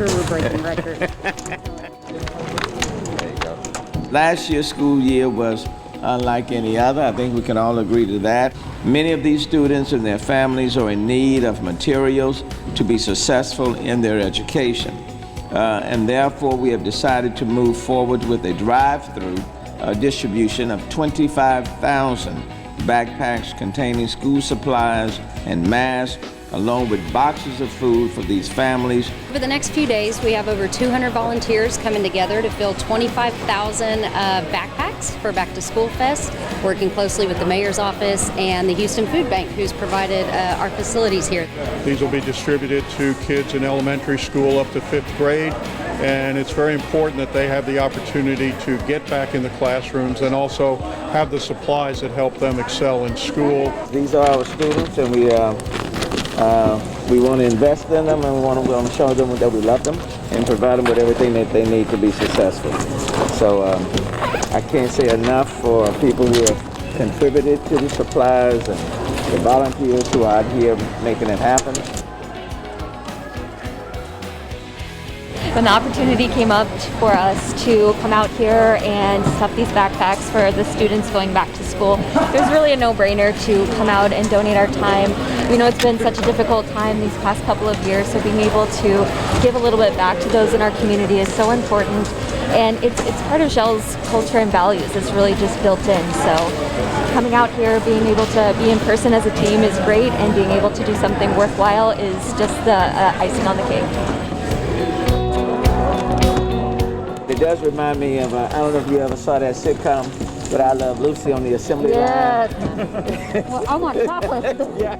sure we're breaking records. Last year's school year was unlike any other. I think we can all agree to that. Many of these students and their families are in need of materials to be successful in their education. And therefore, we have decided to move forward with a drive-through distribution of 25,000 backpacks containing school supplies and masks, along with boxes of food for these families. Over the next few days, we have over 200 volunteers coming together to fill 25,000 backpacks for Back to School Fest, working closely with the Mayor's office and the Houston Food Bank, who's provided our facilities here. These will be distributed to kids in elementary school up to 5th grade, and it's very important that they have the opportunity to get back in the classrooms and also have the supplies that help them excel in school. These are our students, and we want to invest in them, and we want to show them that we love them and provide them with everything that they need to be successful. So I can't say enough for people who have contributed to the supplies and the volunteers who are out here making it happen. When the opportunity came up for us to come out here and stuff these backpacks for the students going back to school, it was really a no-brainer to come out and donate our time. We know it's been such a difficult time these past couple of years, so being able to give a little bit back to those in our community is so important. And it's part of Shell's culture and values. It's really just built in. So coming out here, being able to be in person as a team is great, and being able to do something worthwhile is just the icing on the cake. It does remind me of, I don't know if you ever saw that sitcom, but I Love Lucy on the assembly line. Well, I'm on top of it. Yeah.